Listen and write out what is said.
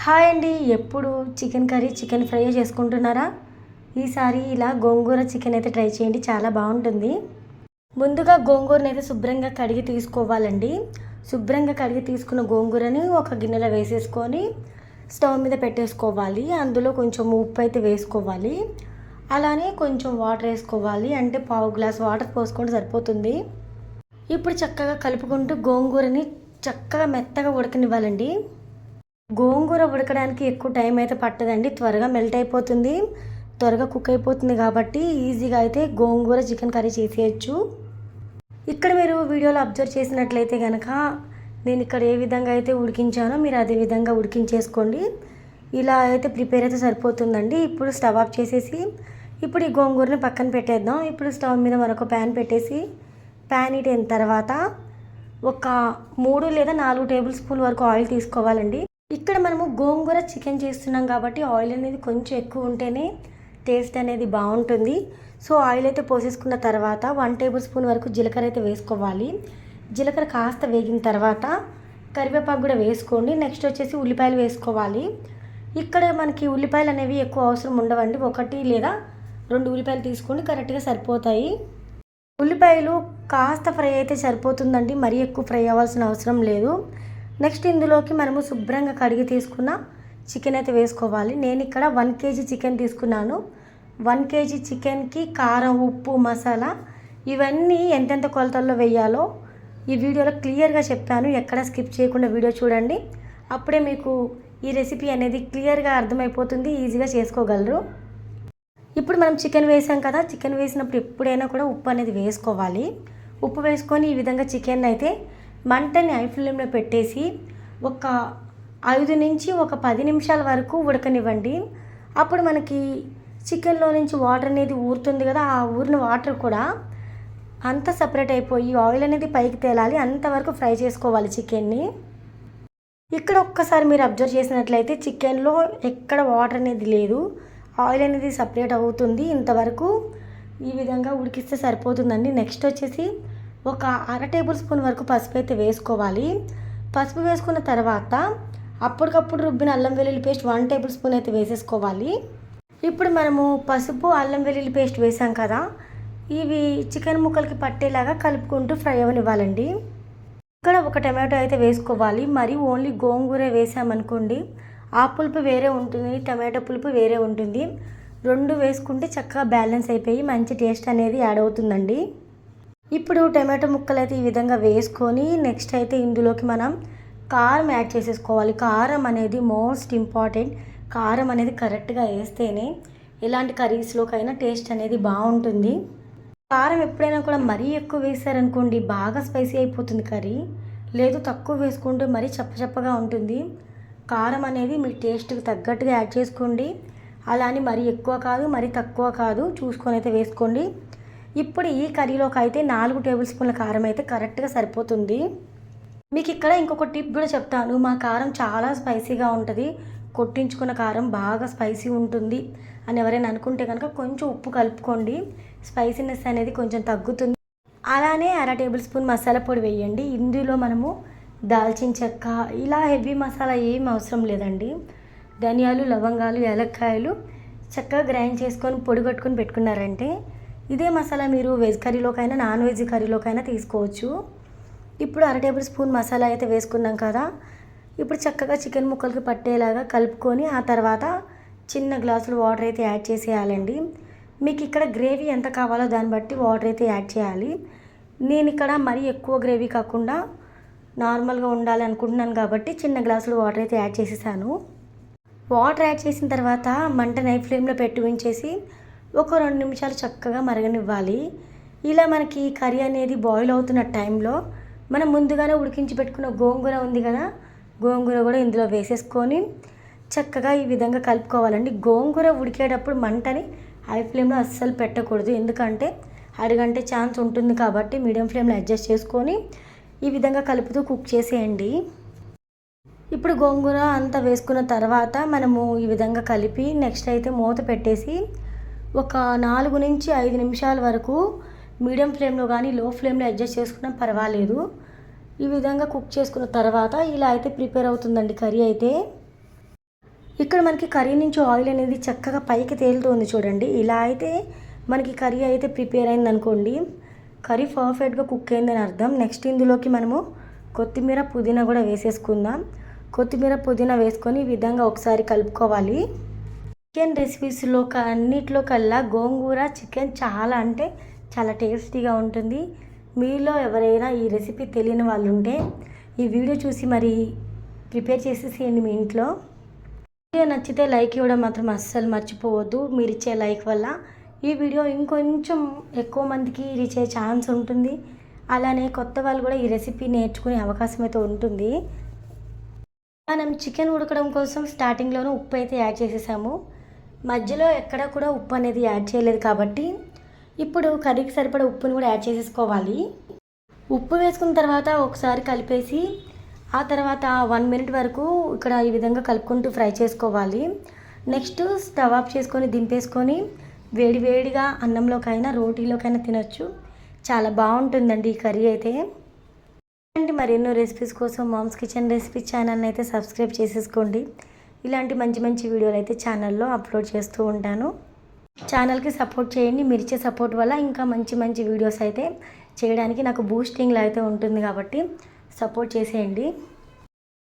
Hi అండి. ఎప్పుడు chicken curry, chicken fry చేసుకుంటున్నారా? ఈసారి ఇలా గోంగూర చికెన్ అయితే ట్రై చేయండి, చాలా బాగుంటుంది. ముందుగా గోంగూరని అయితే శుభ్రంగా కడిగి తీసుకోవాలండి. శుభ్రంగా కడిగి తీసుకున్న గోంగూరని ఒక గిన్నెలో వేసేసుకొని స్టవ్ మీద పెట్టేసుకోవాలి. అందులో కొంచెం ఉప్పు అయితే వేసుకోవాలి. అలానే కొంచెం వాటర్ వేసుకోవాలి, అంటే పావు గ్లాస్ వాటర్ పోసుకుంటే సరిపోతుంది. ఇప్పుడు చక్కగా కలుపుకుంటూ గోంగూరని చక్కగా మెత్తగా ఉడకనివ్వాలండి. గోంగూర ఉడకడానికి ఎక్కువ టైం అయితే పట్టదండి, త్వరగా మెల్ట్ అయిపోతుంది, త్వరగా కుక్ అయిపోతుంది. కాబట్టి ఈజీగా అయితే గోంగూర చికెన్ కర్రీ చేసేయచ్చు. ఇక్కడ మీరు వీడియోలో అబ్జర్వ్ చేసినట్లయితే కనుక నేను ఇక్కడ ఏ విధంగా అయితే ఉడికించానో మీరు అదే విధంగా ఉడికించేసుకోండి. ఇలా అయితే ప్రిపేర్ అయితే సరిపోతుందండి. ఇప్పుడు స్టవ్ ఆఫ్ చేసేసి ఇప్పుడు ఈ గోంగూరని పక్కన పెట్టేద్దాం. ఇప్పుడు స్టవ్ మీద మరొక ప్యాన్ పెట్టేసి ప్యాన్ హీట్ అయిన తర్వాత ఒక 3 లేదా 4 టేబుల్ స్పూన్ వరకు ఆయిల్ తీసుకోవాలండి. ఇక్కడ మనము గోంగూర చికెన్ చేస్తున్నాం కాబట్టి ఆయిల్ అనేది కొంచెం ఎక్కువ ఉంటేనే టేస్ట్ అనేది బాగుంటుంది. సో ఆయిల్ అయితే పోసేసుకున్న తర్వాత 1 టేబుల్ స్పూన్ వరకు జీలకర్ర అయితే వేసుకోవాలి. జీలకర్ర కాస్త వేగిన తర్వాత కరివేపాకు కూడా వేసుకోండి. నెక్స్ట్ వచ్చేసి ఉల్లిపాయలు వేసుకోవాలి. ఇక్కడ మనకి ఉల్లిపాయలు అనేవి ఎక్కువ అవసరం ఉండవండి, 1 లేదా 2 ఉల్లిపాయలు తీసుకోండి, కరెక్ట్గా సరిపోతాయి. ఉల్లిపాయలు కాస్త ఫ్రై అయితే సరిపోతుందండి, మరీ ఎక్కువ ఫ్రై అవ్వాల్సిన అవసరం లేదు. నెక్స్ట్ ఇందులోకి మనము శుభ్రంగా కడిగి తీసుకున్న చికెన్ అయితే వేసుకోవాలి. నేను ఇక్కడ 1 కేజీ చికెన్ తీసుకున్నాను. 1 కేజీ చికెన్కి కారం, ఉప్పు, మసాలా ఇవన్నీ ఎంతెంత కొలతల్లో వేయాలో ఈ వీడియోలో క్లియర్గా చెప్పాను. ఎక్కడ స్కిప్ చేయకుండా వీడియో చూడండి, అప్పుడే మీకు ఈ రెసిపీ అనేది క్లియర్గా అర్థమైపోతుంది, ఈజీగా చేసుకోగలరు. ఇప్పుడు మనం చికెన్ వేసాం కదా, చికెన్ వేసినప్పుడు ఎప్పుడైనా కూడా ఉప్పు అనేది వేసుకోవాలి. ఉప్పు వేసుకొని ఈ విధంగా చికెన్ అయితే మంటని హై ఫ్లేమ్లో పెట్టేసి ఒక 5 నుంచి 10 నిమిషాల వరకు ఉడకనివ్వండి. అప్పుడు మనకి చికెన్లో నుంచి వాటర్ అనేది ఊరుతుంది కదా, ఆ ఊరిన వాటర్ కూడా అంతా సపరేట్ అయిపోయి ఆయిల్ అనేది పైకి తేలాలి, అంతవరకు ఫ్రై చేసుకోవాలి చికెన్ని. ఇక్కడ ఒక్కసారి మీరు అబ్జర్వ్ చేసినట్లయితే చికెన్లో ఎక్కడ వాటర్ అనేది లేదు, ఆయిల్ అనేది సపరేట్ అవుతుంది. ఇంతవరకు ఈ విధంగా ఉడికిస్తే సరిపోతుందండి. నెక్స్ట్ వచ్చేసి ఒక 1/2 టేబుల్ స్పూన్ వరకు పసుపు అయితే వేసుకోవాలి. పసుపు వేసుకున్న తర్వాత అప్పటికప్పుడు రుబ్బిన అల్లం వెల్లుల్లి పేస్ట్ 1 టేబుల్ స్పూన్ అయితే వేసేసుకోవాలి. ఇప్పుడు మనము పసుపు, అల్లం వెల్లుల్లి పేస్ట్ వేసాం కదా, ఇవి చికెన్ ముక్కలకి పట్టేలాగా కలుపుకుంటూ ఫ్రై అవ్వనివ్వాలండి. ఇక్కడ ఒక టమాటో అయితే వేసుకోవాలి. మరి ఓన్లీ గోంగూర వేసామనుకోండి, ఆ పులుపు వేరే ఉంటుంది, టమాటో పులుపు వేరే ఉంటుంది. 2 వేసుకుంటే చక్కగా బ్యాలెన్స్ అయిపోయి మంచి టేస్ట్ అనేది యాడ్ అవుతుందండి. ఇప్పుడు టమాటో ముక్కలు అయితే ఈ విధంగా వేసుకొని నెక్స్ట్ అయితే ఇందులోకి మనం కారం యాడ్ చేసేసుకోవాలి. కారం అనేది మోస్ట్ ఇంపార్టెంట్. కారం అనేది కరెక్ట్గా వేస్తేనే ఎలాంటి కర్రీస్లోకైనా టేస్ట్ అనేది బాగుంటుంది. కారం ఎప్పుడైనా కూడా మరీ ఎక్కువ వేసారనుకోండి బాగా స్పైసీ అయిపోతుంది కర్రీ, లేదు తక్కువ వేసుకుంటే మరీ చప్పచప్పగా ఉంటుంది. కారం అనేది మీ టేస్ట్కి తగ్గట్టుగా యాడ్ చేసుకోండి. అలా అని మరీ ఎక్కువ కాదు, మరీ తక్కువ కాదు, చూసుకొని అయితే వేసుకోండి. ఇప్పుడు ఈ కర్రీలోకి అయితే 4 టేబుల్ స్పూన్ల కారం అయితే కరెక్ట్గా సరిపోతుంది. మీకు ఇక్కడ ఇంకొక టిప్ కూడా చెప్తాను. మా కారం చాలా స్పైసీగా ఉంటుంది, కొట్టించుకున్న కారం బాగా స్పైసీ ఉంటుంది అని ఎవరైనా అనుకుంటే కనుక కొంచెం ఉప్పు కలుపుకోండి, స్పైసీనెస్ అనేది కొంచెం తగ్గుతుంది. అలానే 1/2 టేబుల్ స్పూన్ మసాలా పొడి వేయండి. ఇందులో మనము దాల్చిన చెక్క ఇలా హెవీ మసాలా ఏం అవసరం లేదండి. ధనియాలు, లవంగాలు, యాలక్కాయలు చక్కగా గ్రైండ్ చేసుకొని పొడి కట్టుకొని పెట్టుకున్నారంటే ఇదే మసాలా మీరు వెజ్ కర్రీలోకైనా నాన్ వెజ్ కర్రీలోకైనా తీసుకోవచ్చు. ఇప్పుడు 1/2 టేబుల్ స్పూన్ మసాలా అయితే వేసుకున్నాం కదా, ఇప్పుడు చక్కగా చికెన్ ముక్కలకి పట్టేలాగా కలుపుకొని ఆ తర్వాత చిన్న గ్లాసులు వాటర్ అయితే యాడ్ చేసేయాలండి. మీకు ఇక్కడ గ్రేవీ ఎంత కావాలో దాన్ని బట్టి వాటర్ అయితే యాడ్ చేయాలి. నేను ఇక్కడ మరీ ఎక్కువ గ్రేవీ కాకుండా నార్మల్గా ఉండాలి అనుకుంటున్నాను కాబట్టి చిన్న గ్లాసులు వాటర్ అయితే యాడ్ చేసేసాను. వాటర్ యాడ్ చేసిన తర్వాత మంటని హై ఫ్లేమ్లో పెట్టి ఉంచేసి ఒక 2 నిమిషాలు చక్కగా మరగనివ్వాలి. ఇలా మనకి కర్రీ అనేది బాయిల్ అవుతున్న టైంలో మనం ముందుగానే ఉడికించి పెట్టుకున్న గోంగూర ఉంది కదా, గోంగూర కూడా ఇందులో వేసేసుకొని చక్కగా ఈ విధంగా కలుపుకోవాలండి. గోంగూర ఉడికేటప్పుడు మంటని హై ఫ్లేమ్లో అస్సలు పెట్టకూడదు, ఎందుకంటే అడుగంటే ఛాన్స్ ఉంటుంది కాబట్టి మీడియం ఫ్లేమ్లో అడ్జస్ట్ చేసుకొని ఈ విధంగా కలుపుతూ కుక్ చేసేయండి. ఇప్పుడు గోంగూర అంతా వేసుకున్న తర్వాత మనము ఈ విధంగా కలిపి నెక్స్ట్ అయితే మూత పెట్టేసి ఒక 4 నుంచి 5 నిమిషాల వరకు మీడియం ఫ్లేమ్లో కానీ లో ఫ్లేమ్లో అడ్జస్ట్ చేసుకున్నా పర్వాలేదు. ఈ విధంగా కుక్ చేసుకున్న తర్వాత ఇలా అయితే ప్రిపేర్ అవుతుందండి కర్రీ అయితే. ఇక్కడ మనకి కర్రీ నుంచి ఆయిల్ అనేది చక్కగా పైకి తేలుతుంది చూడండి. ఇలా అయితే మనకి కర్రీ అయితే ప్రిపేర్ అయింది అనుకోండి, కర్రీ పర్ఫెక్ట్గా కుక్ అయిందని అర్థం. నెక్స్ట్ ఇందులోకి మనము కొత్తిమీర పుదీనా కూడా వేసేసుకుందాం. కొత్తిమీర పుదీనా వేసుకొని ఈ విధంగా ఒకసారి కలుపుకోవాలి. చికెన్ రెసిపీస్లో అన్నిట్లో కల్లా గోంగూర చికెన్ చాలా అంటే చాలా టేస్టీగా ఉంటుంది. మీలో ఎవరైనా ఈ రెసిపీ తెలియని వాళ్ళు ఉంటే ఈ వీడియో చూసి మరి ప్రిపేర్ చేసేసేయండి మీ ఇంట్లో. వీడియో నచ్చితే లైక్ ఇవ్వడం మాత్రం అస్సలు మర్చిపోవద్దు. మీరు ఇచ్చే లైక్ వల్ల ఈ వీడియో ఇంకొంచెం ఎక్కువ మందికి రీచ్ అయ్యే ఛాన్స్ ఉంటుంది. అలానే కొత్త వాళ్ళు కూడా ఈ రెసిపీ నేర్చుకునే అవకాశం అయితే ఉంటుంది. మనం చికెన్ ఉడకడం కోసం స్టార్టింగ్లోనూ ఉప్పు అయితే యాడ్ చేసేసాము. మధ్యలో ఎక్కడ కూడా ఉప్పు అనేది యాడ్ చేయలేదు కాబట్టి ఇప్పుడు కర్రీకి సరిపడా ఉప్పును కూడా యాడ్ చేసేసుకోవాలి. ఉప్పు వేసుకున్న తర్వాత ఒకసారి కలిపేసి ఆ తర్వాత 1 మినిట్ వరకు ఇక్కడ ఈ విధంగా కలుపుకుంటూ ఫ్రై చేసుకోవాలి. నెక్స్ట్ స్టవ్ ఆఫ్ చేసుకొని దింపేసుకొని వేడివేడిగా అన్నంలోకైనా రోటీలోకైనా తినొచ్చు. చాలా బాగుంటుందండి ఈ కర్రీ అయితే. మరెన్నో రెసిపీస్ కోసం మామ్స్ కిచెన్ రెసిపీ ఛానల్ని అయితే సబ్స్క్రైబ్ చేసేసుకోండి. ఇలాంటి మంచి మంచి వీడియోలు అయితే ఛానల్లో అప్లోడ్ చేస్తూ ఉంటాను. ఛానల్కి సపోర్ట్ చేయండి. మీరు ఇచ్చే సపోర్ట్ వల్ల ఇంకా మంచి మంచి వీడియోస్ అయితే చేయడానికి నాకు బూస్టింగ్లో అయితే ఉంటుంది కాబట్టి సపోర్ట్ చేసేయండి.